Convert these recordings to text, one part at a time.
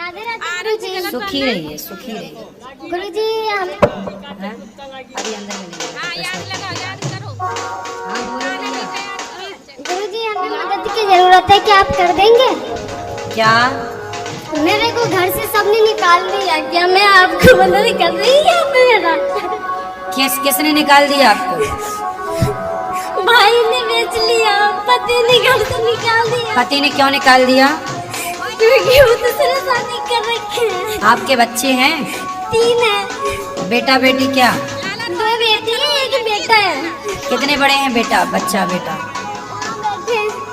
राधे राधे गुरुजी। सुखी रहिए, सुखी रहिए। गुरुजी हम हैं? अभी अंदर में नहीं हाँ बोलो भैया। गुरुजी हमें मदद की जरूरत है, क्या आप कर देंगे? क्या? मेरे को घर से सबने निकाल दिया, क्या मैं आपको मदद कर रही है मेरा? किसने निकाल दिया आपको? भाई ने बेच लिया, पति ने घर से निकाल दिया। पति ने क्यों निकाल दिया? क्योंकि वो दूसरे शादी कर रखे हैं। आपके बच्चे हैं? 3 है। बेटा बेटी क्या? 2 बेटी है, 1 बेटा है। कितने बड़े हैं बेटा बेटा?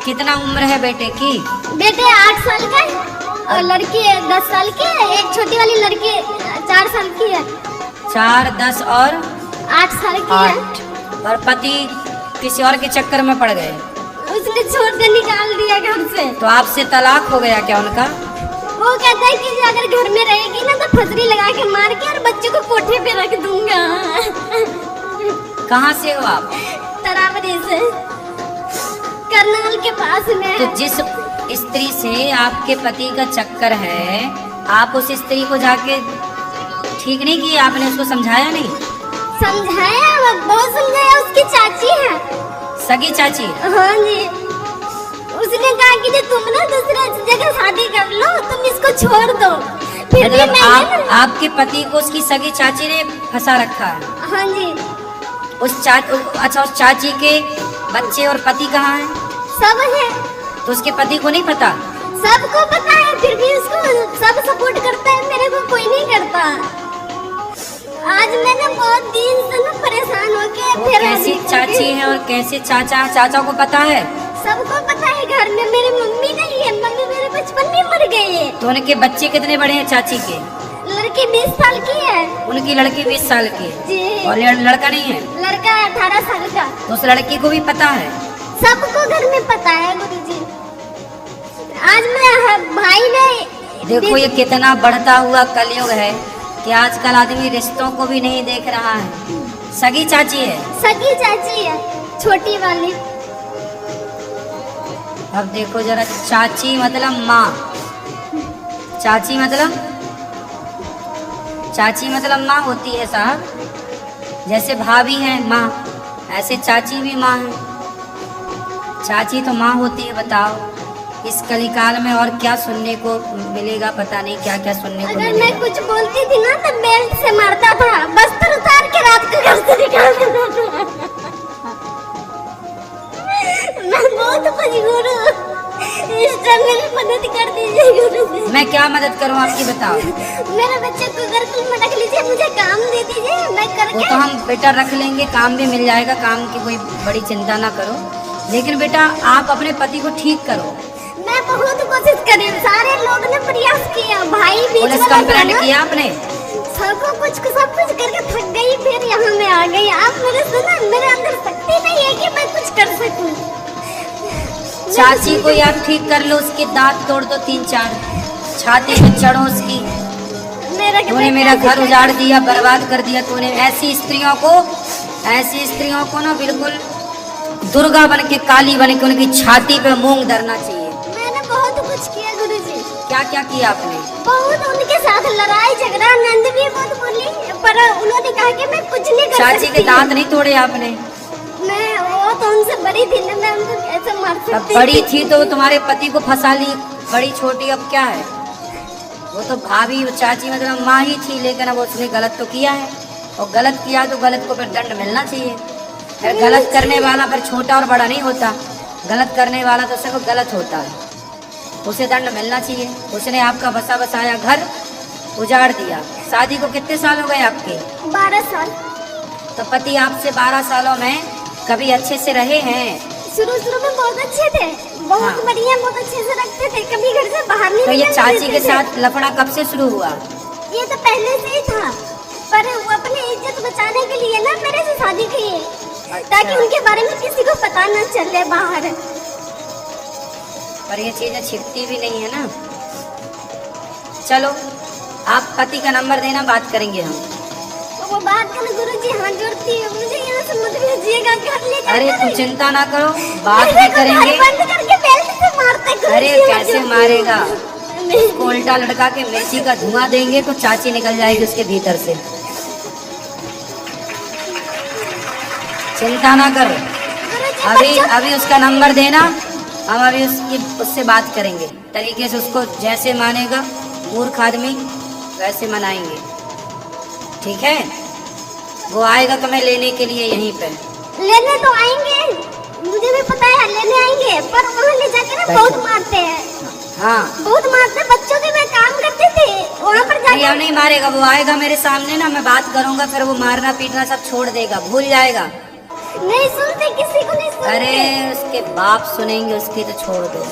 कितना उम्र है बेटे की? बेटे 8 साल का है और लड़की 10 साल की है। एक छोटी वाली लड़की 4 साल की है। 4, 10 और 8 साल की है। 8। और पति किसी और के चक्कर में पड़ गए? उसने छोड़ कर निकाल दिया घर से। तो आपसे तलाक हो गया क्या उनका? वो कहता है कि अगर घर में रहेगी ना तो फसरी लगा के मार के और बच्चों को कोठे पे रख दूंगा। कहाँ से हो आप? तरावरी से, करनाल के पास में। तो जिस स्त्री से आपके पति का चक्कर है, आप उस स्त्री को जाके ठीक नहीं किया? आपने उसको समझाया नहीं? समझाया, बहुत समझाया। उसकी चाची है, सगी चाची। हाँ जी। उसने कहा कि जो तुम ना दूसरे जगह शादी कर लो, तुम इसको छोड़ दो। फिर भी मैंने आपके पति को उसकी सगी चाची ने फंसा रखा है? हाँ जी। अच्छा, उस चाची के बच्चे और पति कहाँ हैं? सब है। तो उसके पति को नहीं पता? सबको पता है, फिर भी उसको सब सपोर्ट करता है, मेरे को कोई नहीं करता। आज मैंने बहुत दिन से ना परेशान होके तो कैसी चाची है और कैसे चाचा? चाचा को पता है? सबको पता है। घर में मेरी मम्मी नहीं है, मम्मी मेरे बचपन में मर गई है। तो उनके बच्चे कितने बड़े हैं चाची के? लड़की 20 साल की है। उनकी लड़की 20 साल की है जी। और लड़का नहीं है? लड़का 18 साल का। तो उस लड़की को भी पता है? सबको घर में पता है गुरुजी। आज मैं भाई ने देखो ये कितना बढ़ता हुआ कलयुग है कि आजकल आदमी रिश्तों को भी नहीं देख रहा है। सगी चाची है? सगी चाची है, छोटी वाली। अब देखो जरा, चाची मतलब माँ, चाची मतलब माँ होती है साहब। जैसे भाभी है माँ, ऐसे चाची भी माँ है। चाची तो माँ होती है। बताओ इस कलिकाल में और क्या सुनने को मिलेगा, पता नहीं क्या क्या सुनने को मिलेगा। अगर मैं कुछ बोलती थी ना तो बेल्ट से मारता था, बस्तर उतार के रात को घर से निकाल देता था। मैं बहुत मजबूर हूँ, इस टाइम मेरी मदद कर दीजिए गुरुजी। मैं क्या मदद करूँ आपकी, बताओ। मेरे बच्चे को गुरुकुल में रख लीजिए, मुझे काम दे दीजिए, मैं करके। वो तो हम बेटा रख लेंगे, काम भी मिल जाएगा, काम की कोई बड़ी चिंता ना करो। लेकिन बेटा आप अपने पति को ठीक करो। मैं बहुत कोशिश करी, सारे लोग ने प्रयास किया, भाई भी। पुलिस कंप्लेंट किया आपने? सब कुछ करके थक गई, फिर यहाँ में आ गई। आप मेरे सुना, मेरे अंदर शक्ति नहीं है कि मैं कुछ कर सकूं। चाची को आप ठीक कर लो, उसके दांत तोड़ दो 3-4, छाती पे चढ़ो उसकी। तूने मेरा घर उजाड़ दिया, बर्बाद कर दिया तूने। ऐसी स्त्रियों को ना बिल्कुल दुर्गा बन के, काली बन के उनकी छाती पे मूंग धरना चाहिए। मैंने बहुत कुछ किया गुरुजी। क्या क्या किया आपने? बहुत उनके साथ लड़ाई झगड़ा, नंद भी बहुत बोली, पर उन्होंने कहा कि मैं कुछ नहीं कर चाची के दांत नहीं तोड़े आपने? मैं वो तो उनसे बड़ी थी ना, मैं उनको कैसे मार सकती? बड़ी थी तो तुम्हारे पति को फंसा ली, बड़ी छोटी अब क्या है? वो तो भाभी, चाची मतलब माँ ही थी, लेकिन अब उसने गलत तो किया है, और गलत किया तो गलत को फिर दंड मिलना चाहिए। फिर गलत करने वाला फिर छोटा और बड़ा नहीं होता, गलत करने वाला तो सिर्फ गलत होता है, उसे दंड मिलना चाहिए। उसने आपका बसा बसाया घर उजाड़ दिया। शादी को कितने साल हो गए आपके? 12 साल। तो पति आपसे 12 सालों में कभी अच्छे से रहे हैं? शुरू में बहुत अच्छे थे, बहुत बढ़िया, बहुत अच्छे से रखते थे, कभी घर से बाहर नहीं। तो ये चाची के साथ लफड़ा कब से शुरू हुआ? ये तो पहले से ही था, पर वो अपनी इज्जत बचाने के लिए ना मेरे से शादी की है, ताकि उनके बारे में किसी को पता न चले बाहर। पर ये चीजें छिपती भी नहीं है ना। चलो आप पति का नंबर देना, बात करेंगे हम। तो वो बात करना गुरुजी, हाथ जोड़ती है, मुझे यहाँ से मत भेजिएगा, घर लेकर। अरे तुम चिंता ना करो, बात भी करेंगे। बंद करके बेल्ट से मारते। अरे कैसे मारेगा? उसको उल्टा लटका के मिर्ची का धुआं देंगे तो चाची निकल जाएगी उसके भीतर से। चिंता ना कर, अभी उसका नंबर देना, हम अभी उससे बात करेंगे, तरीके से उसको जैसे मानेगा मूर्ख आदमी वैसे मनाएंगे, ठीक है? वो आएगा तुम्हें लेने के लिए यहीं पे। लेने तो आएंगे, मुझे भी पता है लेने आएंगे, पर वहाँ ले जाके ना बहुत मारते हैं। हाँ बहुत मारते हैं, बच्चों के मैं काम करते थे वहाँ पर जाके। नहीं मारेगा, वो आएगा मेरे सामने ना, मैं बात करूंगा, फिर वो मारना पीटना सब छोड़ देगा, भूल जाएगा। नहीं सुनते, किसी को नहीं सुनते। अरे उसके बाप सुनेंगे, उसकी तो छोड़ दो।